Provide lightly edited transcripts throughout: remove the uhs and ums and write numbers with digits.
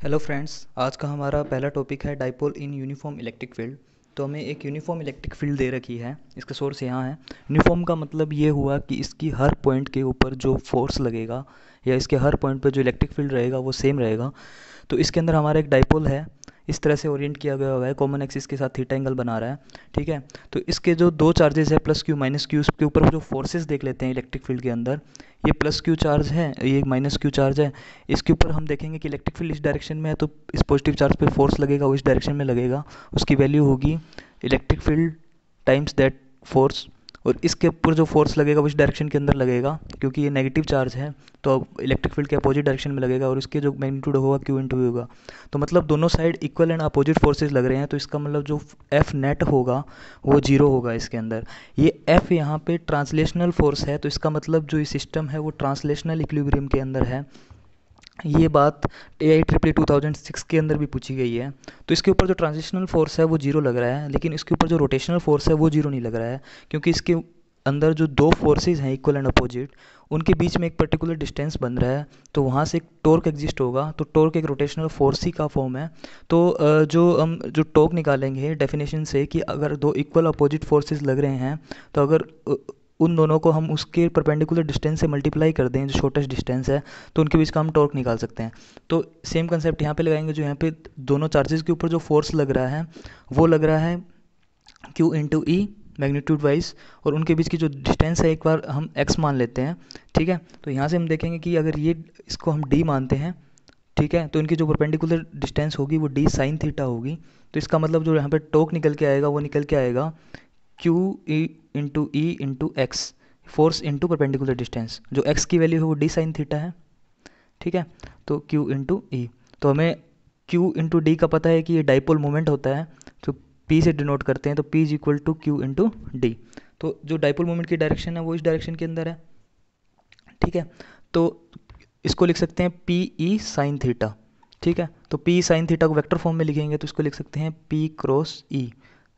Hello friends, आज का हमारा पहला टॉपिक है dipole in uniform electric field. तो हमें एक यूनिफॉर्म इलेक्ट्रिक फील्ड दे रखी है, इसका सोर्स यहाँ है। यूनिफॉर्म का मतलब ये हुआ कि इसकी हर पॉइंट के ऊपर जो फोर्स लगेगा या इसके हर पॉइंट पर जो इलेक्ट्रिक फील्ड रहेगा वो सेम रहेगा। तो इसके अंदर हमारा एक डाइपोल है, इस तरह से ओरिएंट किया गया हुआ है, कॉमन एक्सिस के साथ थीटा एंगल बना रहा है। ठीक है, तो इसके जो दो चार्जेस है प्लस क्यू माइनस क्यू, उसके ऊपर जो फोर्सेस देख लेते हैं इलेक्ट्रिक फील्ड के अंदर। ये प्लस क्यू चार्ज है, ये माइनस क्यू चार्ज है। इसके ऊपर हम देखेंगे कि इलेक्ट्रिक फील्ड इस डायरेक्शन में है तो इस पॉजिटिव चार्ज पे फोर्स लगेगा, वो इस डायरेक्शन में लगेगा। उसकी वैल्यू होगी electric field times that force. और इसके ऊपर जो फोर्स लगेगा वो इस डायरेक्शन के अंदर लगेगा, क्योंकि ये नेगेटिव चार्ज है तो अब इलेक्ट्रिक फील्ड के अपोजिट डायरेक्शन में लगेगा और इसके जो मैग्नीट्यूड होगा क्यू इंटू वी होगा। तो मतलब दोनों side equal and opposite forces लग रहे हैं, तो इसका मतलब जो एफ नेट होगा वो जीरो होगा इसके अंदर। ये एफ यहाँ पे ट्रांसलेशनल फोर्स है, तो इसका मतलब जो ये सिस्टम है वो ट्रांसलेशनल इक्विलिब्रियम के अंदर है। ये बात AIEEE 2006 के अंदर भी पूछी गई है। तो इसके ऊपर जो ट्रांजिशनल फोर्स है वो जीरो लग रहा है, लेकिन इसके ऊपर जो रोटेशनल फोर्स है वो जीरो नहीं लग रहा है, क्योंकि इसके अंदर जो दो फोर्सेस हैं इक्वल एंड अपोजिट, उनके बीच में एक पर्टिकुलर डिस्टेंस बन रहा है, तो वहाँ से एक टॉर्क एग्जिस्ट होगा। तो टॉर्क एक रोटेशनल फोर्स ही का फॉर्म है। तो जो हम जो टॉर्क निकालेंगे डेफिनेशन से कि अगर दो इक्वल अपोजिट फोर्सेस लग रहे हैं, तो अगर उन दोनों को हम उसके परपेंडिकुलर डिस्टेंस से मल्टीप्लाई कर दें, जो शॉर्टेस्ट डिस्टेंस है, तो उनके बीच का हम टॉर्क निकाल सकते हैं। तो सेम कंसेप्ट यहाँ पे लगाएंगे। जो यहाँ पे दोनों चार्जेस के ऊपर जो फोर्स लग रहा है वो लग रहा है Q इंटू ई मैग्नीट्यूड वाइज, और उनके बीच की जो डिस्टेंस है एक बार हम x मान लेते हैं। ठीक है, तो यहाँ से हम देखेंगे कि अगर ये इसको हम d मानते हैं, ठीक है, तो इनकी जो परपेंडिकुलर डिस्टेंस होगी वो d साइन थीटा होगी। तो इसका मतलब जो यहाँ पे टॉर्क निकल के आएगा वो निकल के आएगा Q E into x, force into perpendicular distance. जो x की वैल्यू है वो d साइन थीटा है। ठीक है, तो Q इंटू ई, तो हमें Q इंटू डी का पता है कि ये डाइपोल मोमेंट होता है, तो P से डिनोट करते हैं, तो P is equal to Q into D. तो जो डाइपोल मोमेंट की डायरेक्शन है वो इस डायरेक्शन के अंदर है। ठीक है, तो इसको लिख सकते हैं P ई साइन थीटा। ठीक है, तो P साइन थीटा को वेक्टर फॉर्म में लिखेंगे तो इसको लिख सकते हैं P क्रॉस ई।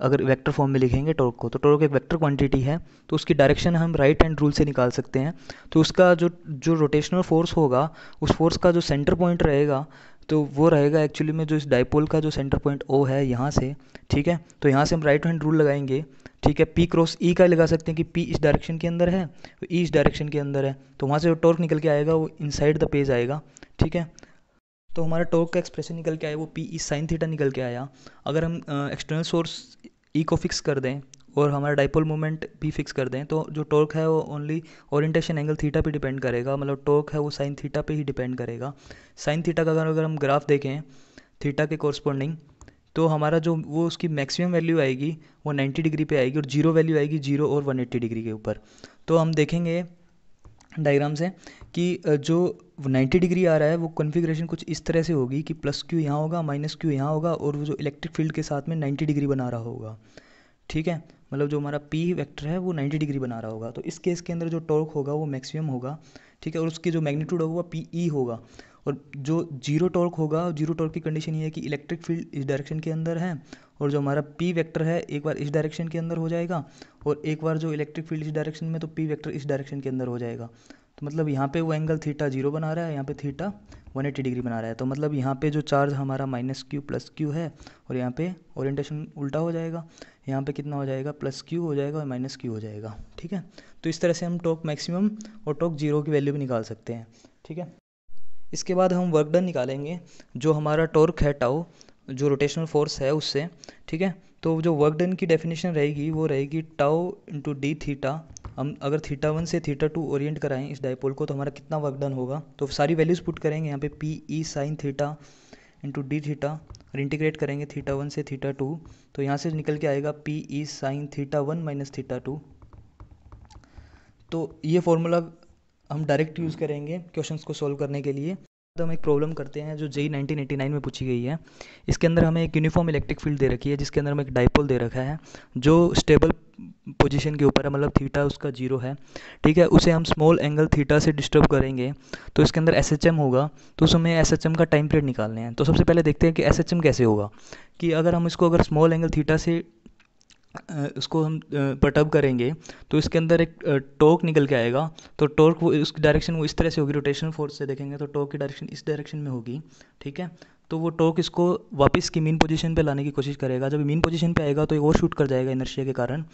अगर वेक्टर फॉर्म में लिखेंगे टॉर्क को, तो टॉर्क एक वेक्टर क्वांटिटी है, तो उसकी डायरेक्शन हम राइट हैंड रूल से निकाल सकते हैं। तो उसका जो जो रोटेशनल फोर्स होगा, उस फोर्स का जो सेंटर पॉइंट रहेगा, तो वो रहेगा एक्चुअली में जो इस डाइपोल का जो सेंटर पॉइंट O है यहाँ से। ठीक है, तो यहाँ से हम राइट हैंड रूल लगाएंगे। ठीक है, P क्रॉस ई का लगा सकते हैं कि P इस डायरेक्शन के अंदर है, तो E इस डायरेक्शन के अंदर है, तो वहाँ से जो टॉर्क निकल के आएगा वो इनसाइड द पेज आएगा। ठीक है, तो हमारा टॉर्क का एक्सप्रेशन निकल के आया वो P ई साइन थीटा निकल के आया। अगर हम एक्सटर्नल सोर्स E को फिक्स कर दें और हमारा डाइपोल मोमेंट P फिक्स कर दें, तो जो टॉर्क है वो ओनली ओरिएंटेशन एंगल थीटा पे डिपेंड करेगा। मतलब टॉर्क है वो साइन थीटा पे ही डिपेंड करेगा। साइन थीटा का अगर हम ग्राफ देखें थीटा के कॉरस्पॉन्डिंग, तो हमारा जो वो उसकी मैक्सिमम वैल्यू आएगी वो 90 डिग्री पे आएगी, और जीरो वैल्यू आएगी 0 और 180 डिग्री के ऊपर। तो हम देखेंगे डायग्राम से कि जो 90 डिग्री आ रहा है वो कॉन्फ़िगरेशन कुछ इस तरह से होगी कि प्लस क्यू यहाँ होगा, माइनस क्यू यहाँ होगा, और वो जो इलेक्ट्रिक फील्ड के साथ में 90 डिग्री बना रहा होगा। ठीक है, मतलब जो हमारा P वेक्टर है वो 90 डिग्री बना रहा होगा। तो इस केस के अंदर जो टॉर्क होगा वो मैक्सिमम होगा। ठीक है, और उसकी जो मैग्नीट्यूड होगा वो PE होगा। और जो जीरो टॉर्क होगा, जीरो टॉर्क की कंडीशन ये है कि इलेक्ट्रिक फील्ड इस डायरेक्शन के अंदर है, और जो हमारा P वेक्टर है एक बार इस डायरेक्शन के अंदर हो जाएगा, और एक बार जो इलेक्ट्रिक फील्ड इस डायरेक्शन में, तो P वेक्टर इस डायरेक्शन के अंदर हो जाएगा। तो मतलब यहाँ पे वो एंगल थीटा जीरो बना रहा है, यहाँ पे थीटा 180 डिग्री बना रहा है। तो मतलब यहाँ पे जो चार्ज हमारा माइनस क्यू प्लस क्यू है, और यहाँ पे ओरिएंटेशन उल्टा हो जाएगा, यहाँ पे कितना हो जाएगा प्लस क्यू हो जाएगा और माइनस क्यू हो जाएगा। ठीक है, तो इस तरह से हम टॉर्क मैक्सिमम और टॉर्क जीरो की वैल्यू भी निकाल सकते हैं। ठीक है, इसके बाद हम वर्क डन निकालेंगे, जो हमारा टॉर्क है टाउ, जो रोटेशनल फोर्स है उससे। ठीक है, तो जो वर्क डन की डेफिनेशन रहेगी वो रहेगी टाउ इंटू डी थीटा। हम अगर थीटा 1 से थीटा 2 ओरिएंट कराएं इस डाइपोल को, तो हमारा कितना वर्क डन होगा, तो सारी वैल्यूज़ पुट करेंगे यहाँ पे P E sine theta into D theta, और इंटीग्रेट करेंगे थीटा 1 से थीटा 2, तो यहाँ से निकल के आएगा P E sine theta 1 minus theta 2। तो ये फॉर्मूला हम डायरेक्ट यूज़ करेंगे क्वेश्चंस को सॉल्व करने के लिए। तो हम एक प्रॉब्लम करते हैं जो JEE 1989 में पूछी गई है। इसके अंदर हमें एक यूनिफॉर्म इलेक्ट्रिक फील्ड दे रखी है, जिसके अंदर हमें एक डाइपोल दे रखा है जो स्टेबल पोजीशन के ऊपर है, मतलब थीटा उसका जीरो है। ठीक है, उसे हम स्मॉल एंगल थीटा से डिस्टर्ब करेंगे, तो इसके अंदर SHM होगा, तो उसमें SHM का टाइम पीरियड निकालने हैं। तो सबसे पहले देखते हैं कि SHM कैसे होगा। कि अगर हम इसको अगर स्मॉल एंगल थीटा से उसको हम परटर्ब करेंगे, तो इसके अंदर एक टॉर्क निकल के आएगा। तो टॉर्क वो उसकी डायरेक्शन वो इस तरह से होगी, रोटेशनल फोर्स से देखेंगे तो टॉर्क की डायरेक्शन इस डायरेक्शन में होगी। ठीक है, तो वो टॉर्क इसको वापस की मीन पोजीशन पे लाने की कोशिश करेगा। जब मीन पोजीशन पे आएगा तो ये ओवर शूट कर जाएगा इनर्शिया के कारण,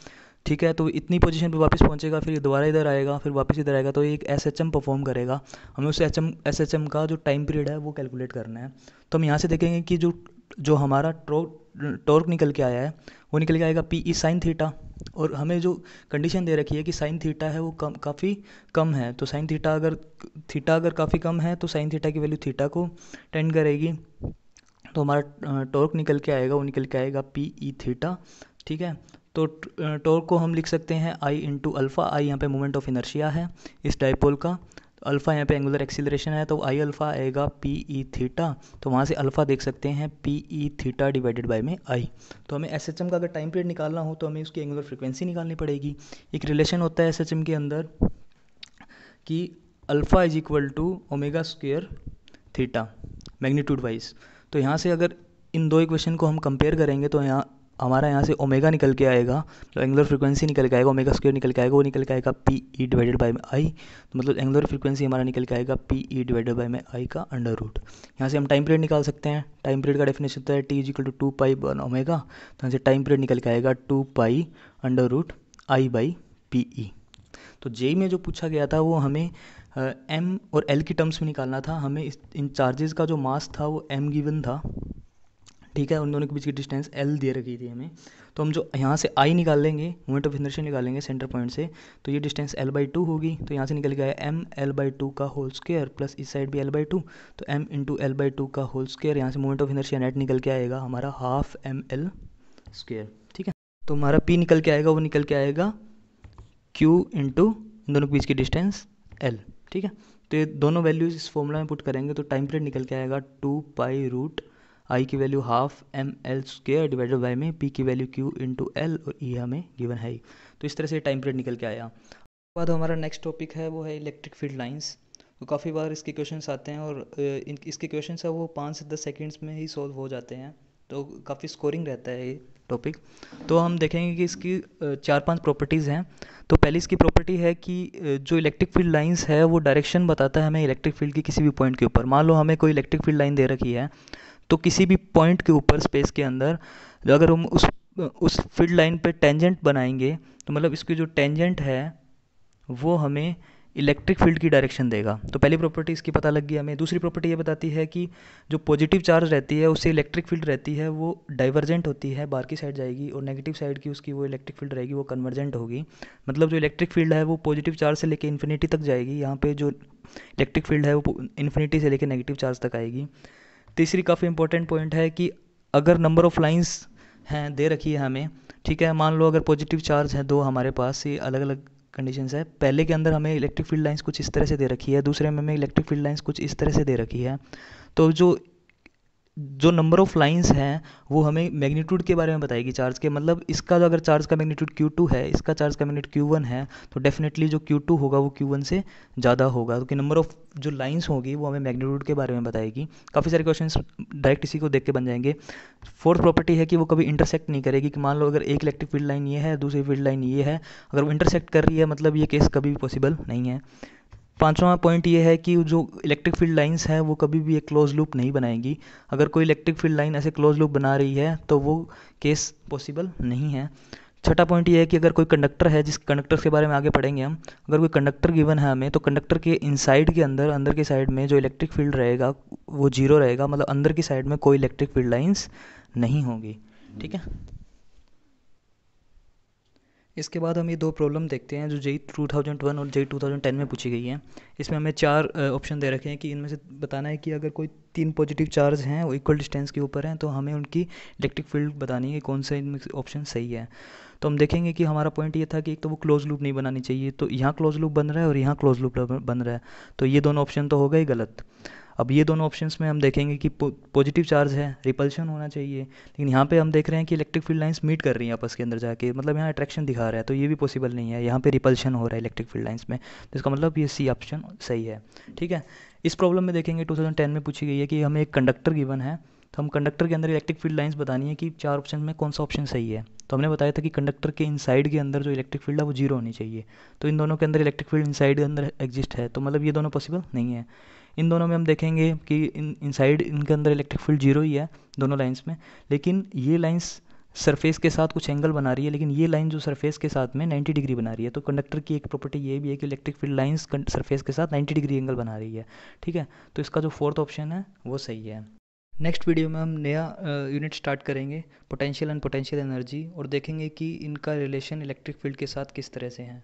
ठीक है। तो इतनी पोजीशन पे वापस पहुंचेगा, फिर ये दोबारा इधर आएगा, फिर वापस इधर आएगा, तो ये एक SHM परफॉर्म करेगा। हमें उस SHM का जो टाइम पीरियड है वो कैलकुलेट करना है। तो हम यहाँ से देखेंगे कि जो हमारा टॉर्क निकल के आया है वो निकल के आएगा PE साइन थीटा, और हमें जो कंडीशन दे रखी है कि साइन थीटा है वो काफ़ी कम है। तो साइन थीटा अगर काफ़ी कम है तो साइन थीटा की वैल्यू थीटा को टेंड करेगी। तो हमारा टॉर्क निकल के आएगा, वो निकल के आएगा PE थीटा, ठीक है। तो टॉर्क को हम लिख सकते हैं I इंटू अल्फ़ा। आई यहाँ पे मोमेंट ऑफ इनर्शिया है इस डाइपोल का, अल्फ़ा यहाँ पे एंगुलर एक्सीलरेशन है, तो I अल्फ़ा आएगा PE थीटा। तो वहाँ से अल्फ़ा देख सकते हैं PE थीटा डिवाइडेड बाय में I। तो हमें SHM का अगर टाइम पीरियड निकालना हो तो हमें उसकी एंगुलर फ्रीक्वेंसी निकालनी पड़ेगी। एक रिलेशन होता है SHM के अंदर कि alpha is equal to omega square theta magnitude wise. तो यहाँ से अगर इन दो इक्वेशन को हम कंपेयर करेंगे तो यहाँ से ओमेगा निकल के आएगा, तो एंगुलर फ्रीक्वेंसी निकल के आएगा, ओमेगा स्क्वायर निकल के आएगा, वो निकल के आएगा PE डिवाइडेड बाय में I। तो मतलब एंगुलर फ्रीक्वेंसी हमारा निकल के आएगा PE डिवाइडेड बाय में I का अंडर रूट। यहाँ से हम टाइम पीरियड निकाल सकते हैं। टाइम पीरियड का डेफिनेशन होता है T is equal to 2π omega. तो यहाँ से टाइम पीरियड निकल के आएगा 2π under root I by PE। तो जेई में जो पूछा गया था वो हमें M और L की टर्म्स में निकालना था। हमें इन चार्जेस का जो मास था वो M गिवन था, ठीक है। उन दोनों के बीच की डिस्टेंस L दे रखी थी हमें। तो हम जो यहाँ से I निकाल लेंगे, मोमेंट ऑफ इनर्शिया निकालेंगे सेंटर पॉइंट से, तो ये डिस्टेंस L/2 होगी। तो यहाँ से निकल गया M L/2 का होल स्क्वायर प्लस इस साइड भी L/2, तो M इंटू L/2 का होल स्क्वायर। यहाँ से मोमेंट ऑफ इनर्शिया नेट निकल के आएगा हमारा हाफ ML स्क्वायर, ठीक है। तो हमारा P निकल के आएगा, वो निकल के आएगा Q इंटू इन दोनों के बीच की डिस्टेंस L, ठीक है। तो ये दोनों वैल्यूज इस फॉर्मूला में पुट करेंगे तो टाइम पीरियड निकल के आएगा 2π रूट I की value half ML square divided by में P की वैल्यू Q इंटू L, और E हमें गिवन है। तो इस तरह से टाइम पीरियड निकल के आया। उसके बाद हमारा नेक्स्ट टॉपिक है वो है इलेक्ट्रिक फील्ड लाइंस। तो काफ़ी बार इसके क्वेश्चंस आते हैं और इसके क्वेश्चंस है वो 5 से 10 सेकेंड्स में ही सॉल्व हो जाते हैं, तो काफ़ी स्कोरिंग रहता है ये टॉपिक। तो हम देखेंगे कि इसकी 4-5 प्रॉपर्टीज़ हैं। तो पहली इसकी प्रॉपर्टी है कि जो इलेक्ट्रिक फील्ड लाइंस है वो डायरेक्शन बताता है हमें इलेक्ट्रिक फील्ड की किसी भी पॉइंट के ऊपर। मान लो हमें कोई इलेक्ट्रिक फील्ड लाइन दे रखी है, तो किसी भी पॉइंट के ऊपर स्पेस के अंदर अगर हम उस फील्ड लाइन पे टेंजेंट बनाएंगे तो मतलब इसकी जो टेंजेंट है वो हमें इलेक्ट्रिक फील्ड की डायरेक्शन देगा। तो पहली प्रॉपर्टी इसकी पता लग गई हमें। दूसरी प्रॉपर्टी ये बताती है कि जो पॉजिटिव चार्ज रहती है उससे इलेक्ट्रिक फील्ड रहती है वो डाइवर्जेंट होती है, बाहर की साइड जाएगी, और नेगेटिव साइड की उसकी वो इलेक्ट्रिक फील्ड रहेगी वो कन्वर्जेंट होगी। मतलब जो इलेक्ट्रिक फील्ड है वो पॉजिटिव चार्ज से लेकर इन्फिनिटी तक जाएगी, यहाँ पे जो इलेक्ट्रिक फील्ड है वो इन्फिनिटी से लेकर नेगेटिव चार्ज तक आएगी। तीसरी काफ़ी इंपॉर्टेंट पॉइंट है कि अगर नंबर ऑफ़ लाइंस हैं दे रखी है हमें, ठीक है, मान लो अगर पॉजिटिव चार्ज है दो हमारे पास, ये अलग अलग कंडीशंस है। पहले के अंदर हमें इलेक्ट्रिक फील्ड लाइंस कुछ इस तरह से दे रखी है, दूसरे में हमें इलेक्ट्रिक फील्ड लाइंस कुछ इस तरह से दे रखी है। तो जो नंबर ऑफ़ लाइंस हैं वो हमें मैग्नीट्यूड के बारे में बताएगी चार्ज के। मतलब इसका जो अगर चार्ज का मैग्नीट्यूड Q2 है, इसका चार्ज का मैग्नीट्यूड Q1 है, तो डेफिनेटली जो Q2 होगा वो Q1 से ज़्यादा होगा, क्योंकि नंबर ऑफ़ जो लाइंस होगी वो हमें मैग्नीट्यूड के बारे में बताएगी। काफ़ी सारे क्वेश्चंस डायरेक्ट इसी को देख के बन जाएंगे। फोर्थ प्रॉपर्टी है कि वो कभी इंटरसेक्ट नहीं करेगी, कि मान लो अगर एक इलेक्ट्रिक फील्ड लाइन ये है, दूसरी फील्ड लाइन ये है, अगर वो इंटरसेक्ट कर रही है मतलब ये केस कभी भी पॉसिबल नहीं है। पांचवा पॉइंट ये है कि जो इलेक्ट्रिक फील्ड लाइंस है वो कभी भी एक क्लोज लूप नहीं बनाएगी। अगर कोई इलेक्ट्रिक फील्ड लाइन ऐसे क्लोज लूप बना रही है तो वो केस पॉसिबल नहीं है। छठा पॉइंट ये है कि अगर कोई कंडक्टर है, जिस कंडक्टर के बारे में आगे पढ़ेंगे हम, अगर कोई कंडक्टर गिवन है हमें, तो कंडक्टर के इनसाइड के अंदर की साइड में जो इलेक्ट्रिक फील्ड रहेगा वो जीरो रहेगा, मतलब अंदर की साइड में कोई इलेक्ट्रिक फील्ड लाइंस नहीं होगी, ठीक है। इसके बाद हम ये दो प्रॉब्लम देखते हैं जो JEE 2001 और JEE 2010 में पूछी गई हैं। इसमें हमें 4 ऑप्शन दे रखे हैं कि इनमें से बताना है कि अगर कोई 3 पॉजिटिव चार्ज हैं वो इक्वल डिस्टेंस के ऊपर हैं तो हमें उनकी इलेक्ट्रिक फील्ड बतानी है कि कौन सा इनमें ऑप्शन सही है। तो हम देखेंगे कि हमारा पॉइंट ये था कि एक तो वो क्लोज लूप नहीं बनानी चाहिए, तो यहाँ क्लोज लूप बन रहा है और यहाँ क्लोज लूप बन रहा है, तो ये दोनों ऑप्शन तो हो गए गलत। अब ये दोनों ऑप्शंस में हम देखेंगे कि पॉजिटिव चार्ज है, रिपल्शन होना चाहिए, लेकिन यहाँ पे हम देख रहे हैं कि इलेक्ट्रिक फील्ड लाइंस मीट कर रही हैं आपस के अंदर जाके, मतलब यहाँ अट्रैक्शन दिखा रहा है, तो ये भी पॉसिबल नहीं है। यहाँ पे रिपल्शन हो रहा है इलेक्ट्रिक फील्ड लाइंस में, तो इसका मतलब ये सी ऑप्शन सही है, ठीक है। इस प्रॉब्लम में देखेंगे 2010 में पूछी गई है कि हमें एक कंडक्टर गिवन है, तो हम कंडक्टर के अंदर इलेक्ट्रिक फील्ड लाइंस बतानी है कि 4 ऑप्शन में कौन सा ऑप्शन सही है। तो हमने बताया था कि कंडक्टर के इनसाइड के अंदर जो इलेक्ट्रिक फील्ड है वो जीरो होनी चाहिए, तो इन दोनों के अंदर इलेक्ट्रिक फील्ड इनसाइड के अंदर एग्जिस्ट है, तो मतलब ये दोनों पॉसिबल नहीं है। इन दोनों में हम देखेंगे कि इनसाइड इनके अंदर इलेक्ट्रिक फील्ड जीरो ही है दोनों लाइंस में, लेकिन ये लाइंस सरफेस के साथ कुछ एंगल बना रही है, लेकिन ये लाइन जो सरफेस के साथ में 90 डिग्री बना रही है। तो कंडक्टर की एक प्रॉपर्टी ये भी है कि इलेक्ट्रिक फील्ड लाइंस सरफेस के साथ 90 डिग्री एंगल बना रही है। ठीक है, तो इसका जो फोर्थ ऑप्शन है वो सही है। नेक्स्ट वीडियो में हम नया यूनिट स्टार्ट करेंगे, पोटेंशियल एंड पोटेंशियल एनर्जी, और देखेंगे कि इनका रिलेशन इलेक्ट्रिक फील्ड के साथ किस तरह से है।